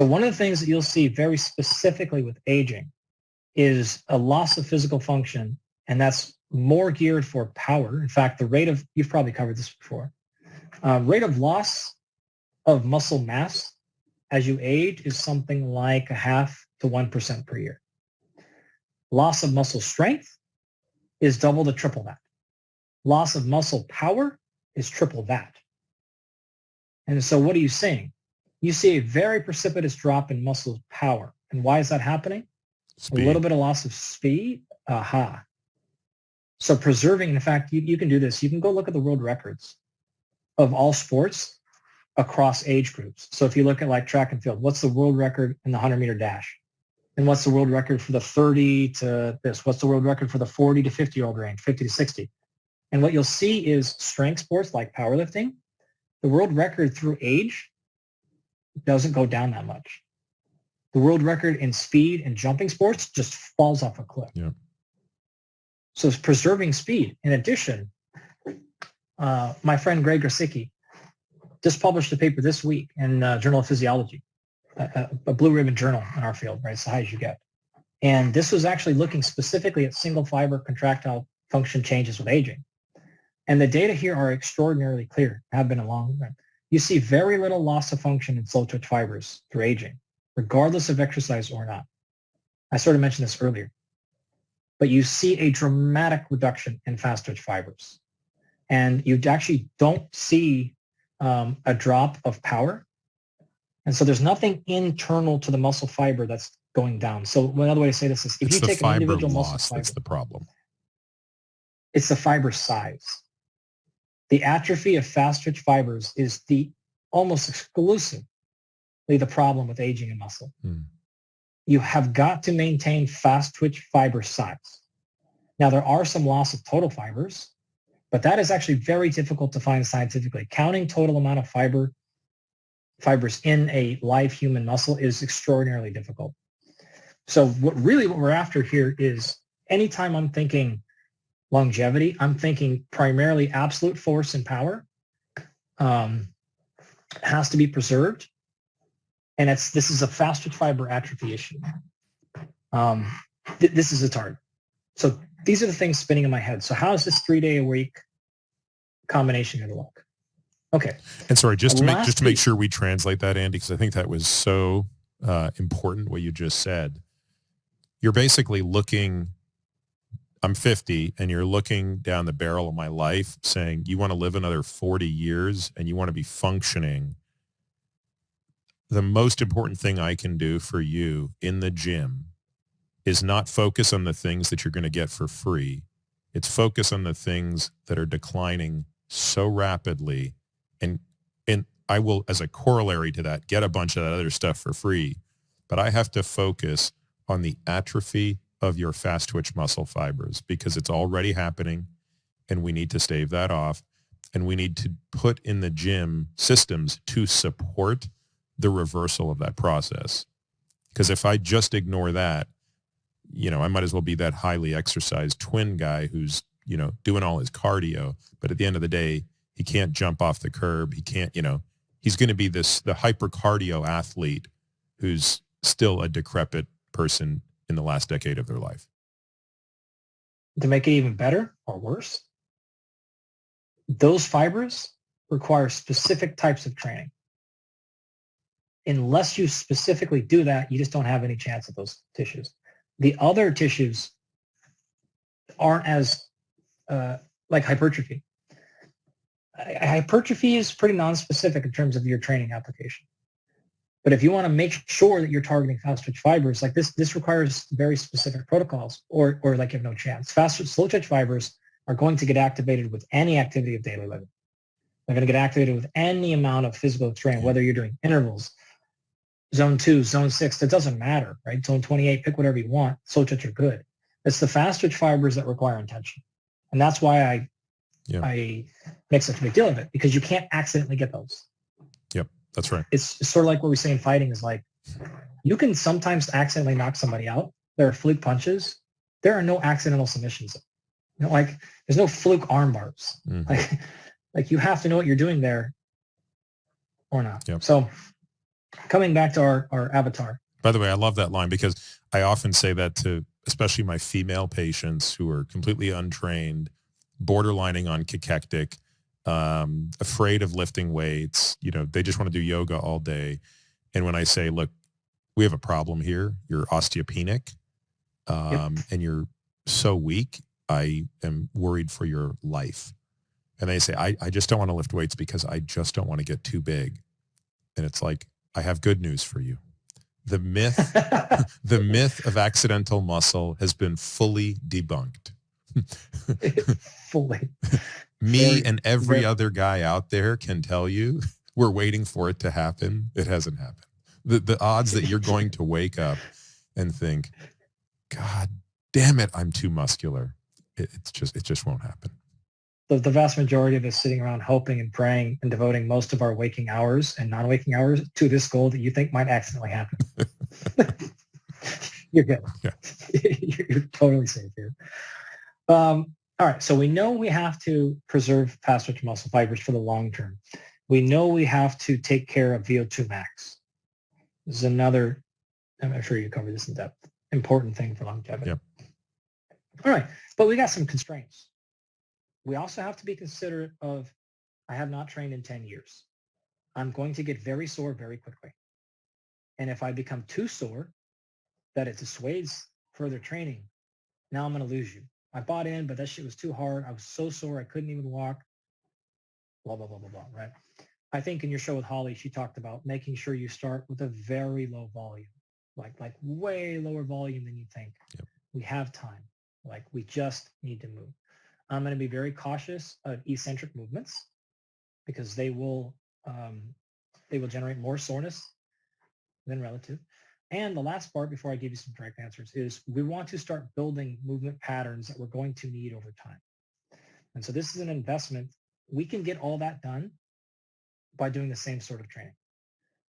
one of the things that you'll see very specifically with aging is a loss of physical function, and that's more geared for power. In fact, the rate of, you've probably covered this before, rate of loss of muscle mass as you age is something like 0.5 to 1% per year. Loss of muscle strength is double to triple that. Loss of muscle power is triple that. And so what are you seeing? You see a very precipitous drop in muscle power. And why is that happening? Speed. A little bit of loss of speed. Aha. So preserving, in fact, you can do this. You can go look at the world records of all sports across age groups. So if you look at like track and field, what's the world record in the 100-meter dash? And what's the world record for the 30 to this? What's the world record for the 40 to 50-year-old range, 50 to 60? And what you'll see is strength sports like powerlifting, the world record through age doesn't go down that much. The world record in speed and jumping sports just falls off a cliff. Yeah. So it's preserving speed. In addition, my friend Greg Grosicki just published a paper this week in Journal of Physiology, a blue ribbon journal in our field, right? It's the high as you get. And this was actually looking specifically at single fiber contractile function changes with aging. And the data here are extraordinarily clear, have been a long time. You see very little loss of function in slow twitch fibers through aging, regardless of exercise or not. I sort of mentioned this earlier. But you see a dramatic reduction in fast twitch fibers. And you actually don't see a drop of power. And so there's nothing internal to the muscle fiber that's going down. So another way to say this is if you take an individual muscle fiber, that's the problem. It's the fiber size. The atrophy of fast twitch fibers is the almost exclusively the problem with aging in muscle. You have got to maintain fast twitch fiber size. Now, there are some loss of total fibers, but that is actually very difficult to find scientifically. Counting total amount of fibers in a live human muscle is extraordinarily difficult. So what we're after here is anytime I'm thinking longevity, I'm thinking primarily absolute force and power has to be preserved. And this is a fast twitch fiber atrophy issue. This is a target. So these are the things spinning in my head. So how is this 3-day-a-week combination going to look? Okay. And sorry, just to make sure we translate that, Andy, because I think that was so important what you just said. You're basically looking, I'm 50, and you're looking down the barrel of my life saying you want to live another 40 years and you want to be functioning. The most important thing I can do for you in the gym is not focus on the things that you're going to get for free. It's focus on the things that are declining so rapidly. And I will, as a corollary to that, get a bunch of that other stuff for free. But I have to focus on the atrophy of your fast twitch muscle fibers because it's already happening and we need to stave that off. And we need to put in the gym systems to support the reversal of that process. Because if I just ignore that, I might as well be that highly exercised twin guy who's, doing all his cardio. But at the end of the day, he can't jump off the curb. He can't, he's going to be the hypercardio athlete who's still a decrepit person in the last decade of their life. To make it even better or worse, those fibers require specific types of training. Unless you specifically do that, you just don't have any chance of those tissues. The other tissues aren't as like hypertrophy. Hypertrophy is pretty non-specific in terms of your training application. But if you want to make sure that you're targeting fast twitch fibers, like this requires very specific protocols, or like you have no chance. Slow twitch fibers are going to get activated with any activity of daily living. They're going to get activated with any amount of physical training, whether you're doing intervals, zone 2, zone 6, it doesn't matter, right? Zone 28, pick whatever you want. Slow twitch are good. It's the fast twitch fibers that require intention. And that's why I make such a big deal of it, because you can't accidentally get those. Yep, that's right. It's sort of like what we say in fighting is like, you can sometimes accidentally knock somebody out. There are fluke punches. There are no accidental submissions. Like there's no fluke arm bars. Mm-hmm. Like you have to know what you're doing there or not. Yep. So Coming back to our avatar. By the way, I love that line because I often say that to especially my female patients who are completely untrained, borderlining on cachectic, afraid of lifting weights. They just want to do yoga all day. And when I say, look, we have a problem here. You're osteopenic, Yep. and you're so weak. I am worried for your life. And they say, I just don't want to lift weights because I just don't want to get too big. And it's like, I have good news for you. The myth, the myth of accidental muscle has been fully debunked. Fully. Me and every other guy out there can tell you we're waiting for it to happen. It hasn't happened. The odds that you're going to wake up and think, God damn it, I'm too muscular. It just won't happen. The vast majority of us sitting around hoping and praying and devoting most of our waking hours and non-waking hours to this goal that you think might accidentally happen. You're good. Yeah. You're totally safe here. All right. So we know we have to preserve fast twitch muscle fibers for the long term. We know we have to take care of VO2 max. This is another, I'm sure you covered this in depth, important thing for longevity. Yep. All right. But we got some constraints. We also have to be considerate of, I have not trained in 10 years. I'm going to get very sore very quickly. And if I become too sore that it dissuades further training, now I'm going to lose you. I bought in, but that shit was too hard. I was so sore I couldn't even walk. Blah, blah, blah, blah, blah, right? I think in your show with Holly, she talked about making sure you start with a very low volume, like way lower volume than you think. Yep. We have time. Like we just need to move. I'm going to be very cautious of eccentric movements because they will generate more soreness than relative. And the last part before I give you some direct answers is we want to start building movement patterns that we're going to need over time. And so this is an investment. We can get all that done by doing the same sort of training.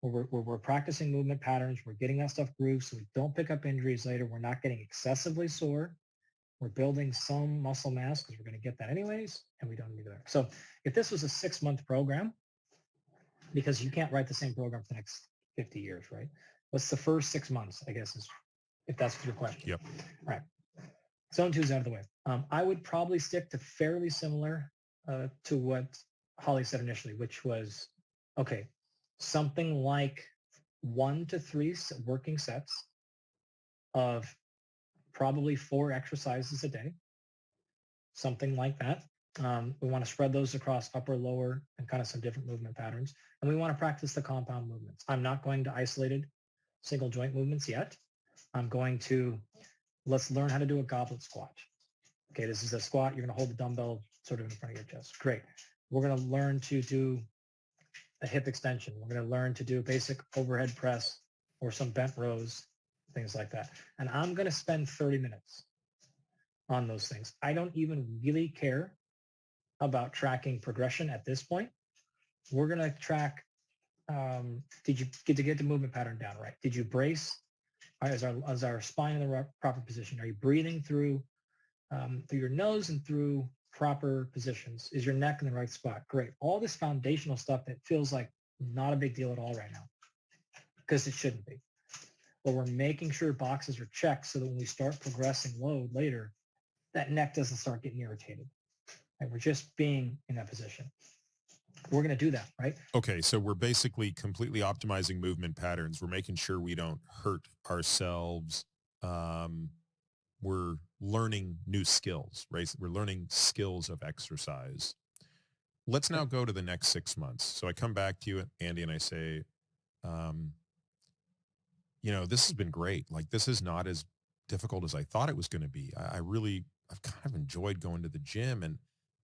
Where we're practicing movement patterns, we're getting that stuff grooved so we don't pick up injuries later. We're not getting excessively sore. We're building some muscle mass because we're going to get that anyways, and we don't need that. So if this was a 6-month program, because you can't write the same program for the next 50 years, right? What's the first 6 months, I guess, is if that's your question. Yep. All right. Zone 2 is out of the way. I would probably stick to fairly similar to what Holly said initially, which was, okay, something like 1 to 3 working sets of probably 4 exercises a day, something like that. We want to spread those across upper, lower, and kind of some different movement patterns. And we want to practice the compound movements. I'm not going to isolated single joint movements yet. I'm going to, let's learn how to do a goblet squat. Okay, this is a squat. You're going to hold the dumbbell sort of in front of your chest. Great. We're going to learn to do a hip extension. We're going to learn to do a basic overhead press or some bent rows, things like that. And I'm going to spend 30 minutes on those things. I don't even really care about tracking progression at this point. We're going to track, did you get the movement pattern down right? Did you brace? Is our spine in the proper position? Are you breathing through your nose and through proper positions? Is your neck in the right spot? Great. All this foundational stuff that feels like not a big deal at all right now, because it shouldn't be. But we're making sure boxes are checked so that when we start progressing load later, that neck doesn't start getting irritated. And we're just being in that position. We're going to do that, right? Okay, so we're basically completely optimizing movement patterns. We're making sure we don't hurt ourselves. We're learning new skills, right? We're learning skills of exercise. Let's now go to the next 6 months. So I come back to you, Andy, and I say, this has been great. Like, this is not as difficult as I thought it was going to be. I've kind of enjoyed going to the gym. And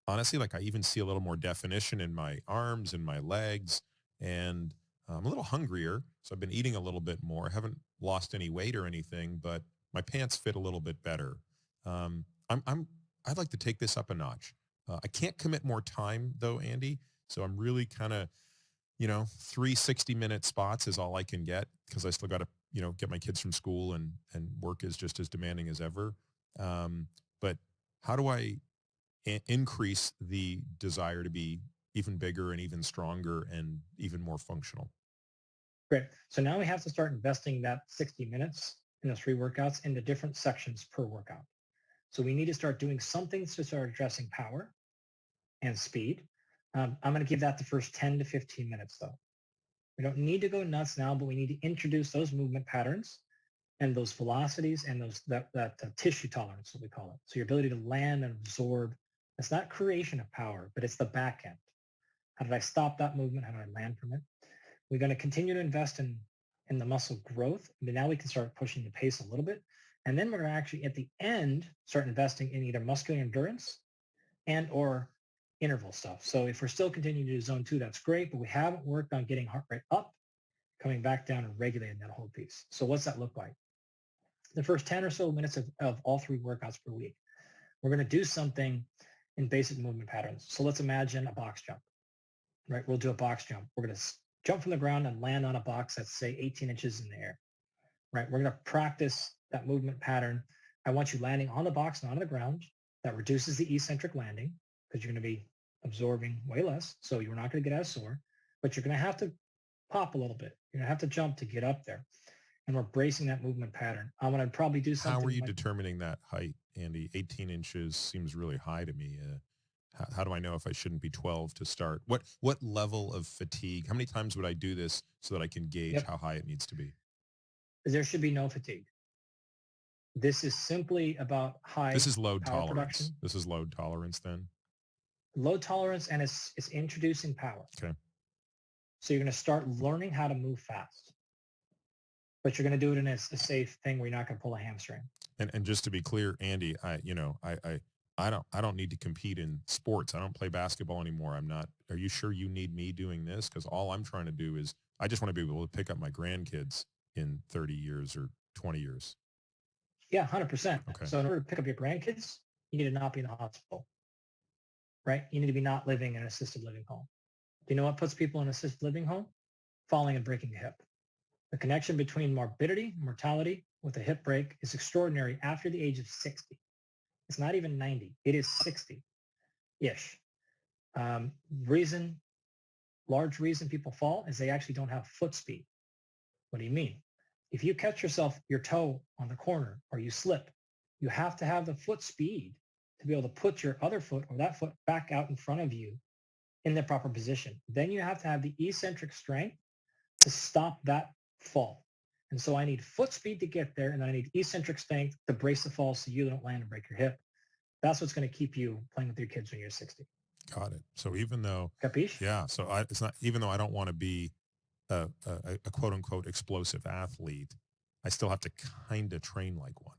honestly, like, I even see a little more definition in my arms and my legs. And I'm a little hungrier. So I've been eating a little bit more. I haven't lost any weight or anything, but my pants fit a little bit better. I'd like to take this up a notch. I can't commit more time though, Andy. So I'm really kind of, 3 60-minute spots is all I can get because I still got to, get my kids from school and work is just as demanding as ever. But how do I increase the desire to be even bigger and even stronger and even more functional? Great. So now we have to start investing that 60 minutes in those 3 workouts into different sections per workout. So we need to start doing something to start addressing power and speed. I'm going to give that the first 10 to 15 minutes though. We don't need to go nuts now, but we need to introduce those movement patterns and those velocities and that tissue tolerance, what we call it. So your ability to land and absorb. It's not creation of power, but it's the back end. How did I stop that movement? How did I land from it? We're going to continue to invest in the muscle growth. But now we can start pushing the pace a little bit. And then we're going to actually, at the end, start investing in either muscular endurance and or interval stuff. So if we're still continuing to do zone 2, that's great, but we haven't worked on getting heart rate up, coming back down and regulating that whole piece. So what's that look like? The first 10 or so minutes of all 3 workouts per week, we're going to do something in basic movement patterns. So let's imagine a box jump, right? We'll do a box jump. We're going to jump from the ground and land on a box that's say 18 inches in the air, right? We're going to practice that movement pattern. I want you landing on the box, not on the ground. That reduces the eccentric landing because you're going to be absorbing way less. So you're not going to get as sore, but you're going to have to pop a little bit. You're going to have to jump to get up there. And we're bracing that movement pattern. I'm going to probably do something. How are you determining that height, Andy? 18 inches seems really high to me. How do I know if I shouldn't be 12 to start? What level of fatigue? How many times would I do this so that I can gauge how high it needs to be? There should be no fatigue. This is simply about high. This is load power tolerance. Production. This is load tolerance then? Load tolerance, and it's introducing power. Okay. So you're going to start learning how to move fast. But you're going to do it in a safe thing where you're not going to pull a hamstring. And just to be clear, Andy, I don't need to compete in sports. I don't play basketball anymore. I'm not. Are you sure you need me doing this? Because all I'm trying to do is I just want to be able to pick up my grandkids in 30 years or 20 years. Yeah, 100%. Okay. So in order to pick up your grandkids, you need to not be in the hospital, right? You need to be not living in an assisted living home. Do you know what puts people in an assisted living home? Falling and breaking a hip. The connection between morbidity and mortality with a hip break is extraordinary after the age of 60. It's not even 90. It is 60-ish. Large reason people fall is they actually don't have foot speed. What do you mean? If you catch your toe on the corner or you slip, you have to have the foot speed to be able to put your other foot or that foot back out in front of you in the proper position. Then you have to have the eccentric strength to stop that fall. And so I need foot speed to get there, and I need eccentric strength to brace the fall so you don't land and break your hip. That's what's going to keep you playing with your kids when you're 60. Got it. So even though, Capiche? Yeah. So it's not, even though I don't want to be a quote unquote explosive athlete, I still have to kind of train like one.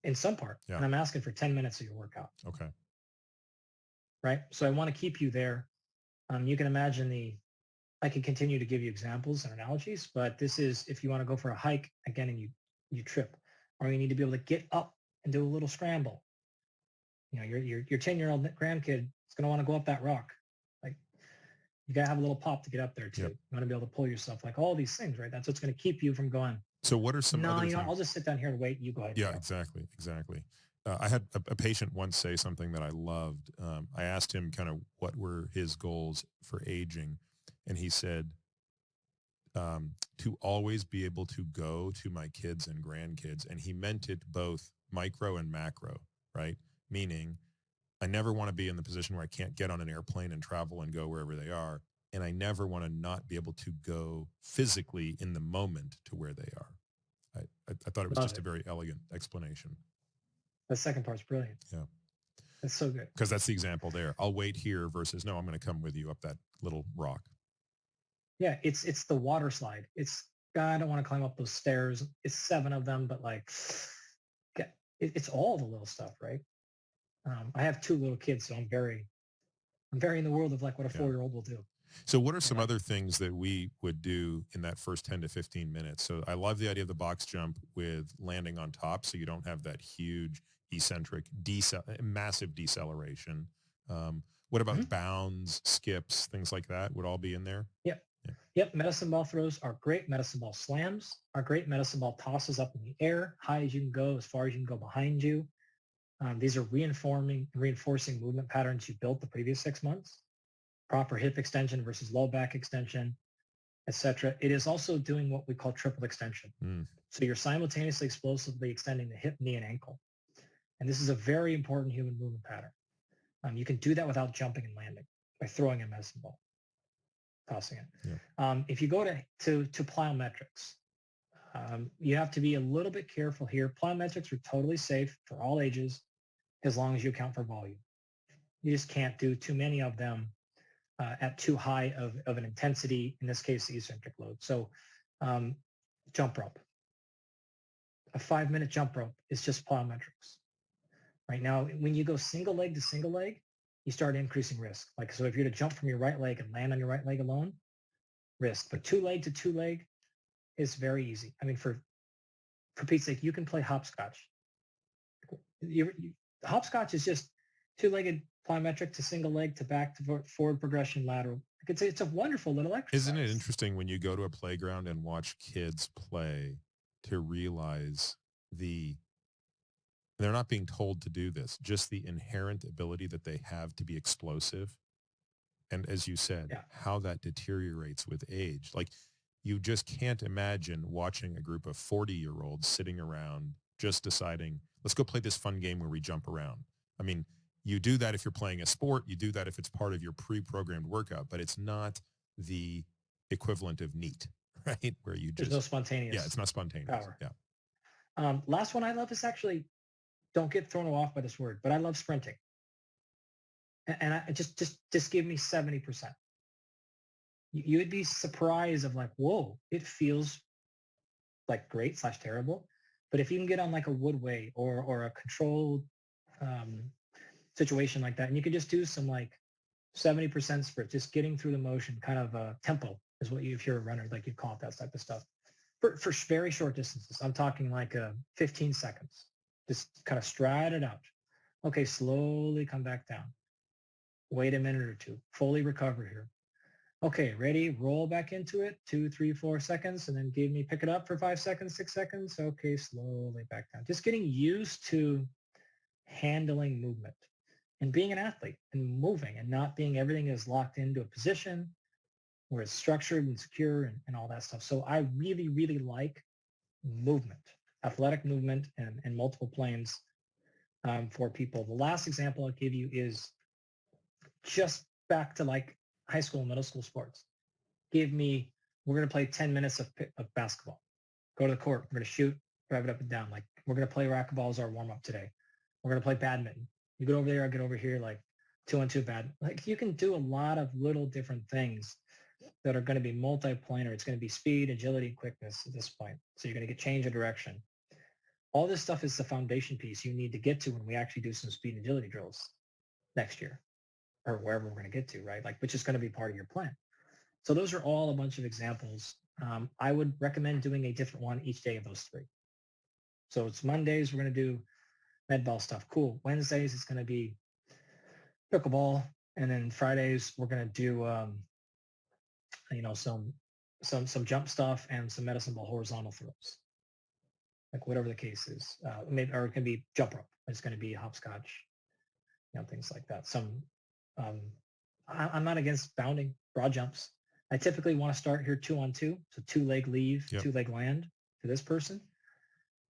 In some part. Yeah. And I'm asking for 10 minutes of your workout. Okay. Right. So I want to keep you there. You can imagine I can continue to give you examples and analogies, but this is if you want to go for a hike again and you trip, or you need to be able to get up and do a little scramble. You know, your 10-year-old grandkid is going to want to go up that rock. Like you got to have a little pop to get up there too. Yep. You want to be able to pull yourself, like all these things, right? That's what's going to keep you from going. So what are some other things? I'll just sit down here and wait. You go ahead. Yeah, exactly. I had a patient once say something that I loved. I asked him kind of what were his goals for aging. And he said, to always be able to go to my kids and grandkids. And he meant it both micro and macro, right? Meaning I never want to be in the position where I can't get on an airplane and travel and go wherever they are. And I never want to not be able to go physically in the moment to where they are. I thought it was just a very elegant explanation. The second part's brilliant. Yeah. That's so good. Because that's the example there. I'll wait here versus, no, I'm going to come with you up that little rock. Yeah, it's the water slide. I don't want to climb up those stairs. It's 7 of them, but like, it's all the little stuff, right? I have 2 little kids, so I'm very in the world of like what a 4-year-old will do. So what are some other things that we would do in that first 10 to 15 minutes? So I love the idea of the box jump with landing on top, so you don't have that huge eccentric, massive deceleration. What about bounds, skips, things like that would all be in there? Yep. Medicine ball throws are great. Medicine ball slams are great. Medicine ball tosses up in the air, high as you can go, as far as you can go behind you. These are reinforcing movement patterns you built the previous 6 months. Proper hip extension versus low back extension. etc. It is also doing what we call triple extension. So you're simultaneously explosively extending the hip, knee, and ankle. And this is a very important human movement pattern. You can do that without jumping and landing by throwing a medicine ball, tossing it. Yeah. If you go to plyometrics, you have to be a little bit careful here. Plyometrics are totally safe for all ages as long as you account for volume. You just can't do too many of them at too high of an intensity, in this case, the eccentric load. So jump rope. A 5-minute jump rope is just plyometrics. Right now, when you go single leg to single leg, you start increasing risk. Like, so if you're to jump from your right leg and land on your right leg alone, risk. But 2 leg to 2 leg is very easy. I mean, for Pete's sake, you can play hopscotch. Hopscotch is just 2-legged plyometric to single leg to back to forward progression lateral. It's a wonderful little exercise. Isn't it interesting when you go to a playground and watch kids play to realize they're not being told to do this, just the inherent ability that they have to be explosive. And as you said, how that deteriorates with age. Like, you just can't imagine watching a group of 40-year-olds sitting around just deciding, let's go play this fun game where we jump around. I mean, you do that if you're playing a sport, you do that if it's part of your pre-programmed workout, but it's not the equivalent of NEAT, right? Where you just... There's no spontaneous. Yeah, it's not spontaneous. Power. Yeah. Last one I love is actually, don't get thrown off by this word, but I love sprinting. And I just give me 70%. You would be surprised of like, whoa, it feels like great / terrible. But if you can get on like a woodway or a controlled situation like that, and you could just do some like 70% sprint, just getting through the motion, kind of tempo is what if you're a runner, like you call it, that type of stuff. For very short distances, I'm talking like 15 seconds. Just kind of stride it out. Okay, slowly come back down. Wait a minute or two. Fully recover here. Okay, ready? Roll back into it. 2, 3, 4 seconds, and then pick it up for 5 seconds, 6 seconds. Okay, slowly back down. Just getting used to handling movement and being an athlete and moving and not being everything is locked into a position where it's structured and secure and all that stuff. So I really, really like movement, athletic movement and multiple planes for people. The last example I'll give you is just back to like high school and middle school sports. We're going to play 10 minutes of basketball. Go to the court. We're going to shoot, drive it up and down. Like, we're going to play racquetball as our warm-up today. We're going to play badminton. You get over there, I get over here, like 2-on-2 badminton. Like, you can do a lot of little different things that are going to be multi-planar. It's going to be speed, agility, and quickness at this point. So you're going to get change of direction. All this stuff is the foundation piece you need to get to when we actually do some speed and agility drills next year or wherever we're going to get to, right? Like, which is going to be part of your plan. So those are all a bunch of examples. I would recommend doing a different one each day of those 3. So it's Mondays, we're going to do med ball stuff. Cool. Wednesdays, it's going to be pickleball. And then Fridays, we're going to do, some jump stuff and some medicine ball horizontal throws. Like, whatever the case is. Maybe, or it can be jump rope. It's going to be hopscotch, things like that. I'm not against bounding, broad jumps. I typically want to start here 2-on-2, so 2-leg leave, 2-leg land for this person.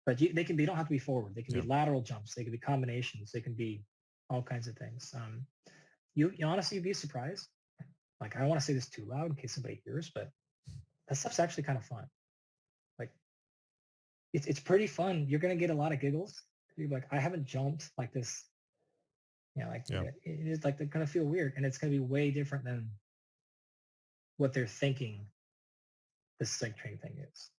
But you don't have to be forward. They can be lateral jumps. They can be combinations. They can be all kinds of things. You honestly, you'd be surprised. Like, I don't want to say this too loud in case somebody hears, but that stuff's actually kind of fun. Like, it's pretty fun. You're going to get a lot of giggles. You're like, I haven't jumped like this. It is like, they're going to feel weird, and it's going to be way different than what they're thinking the strength training thing is.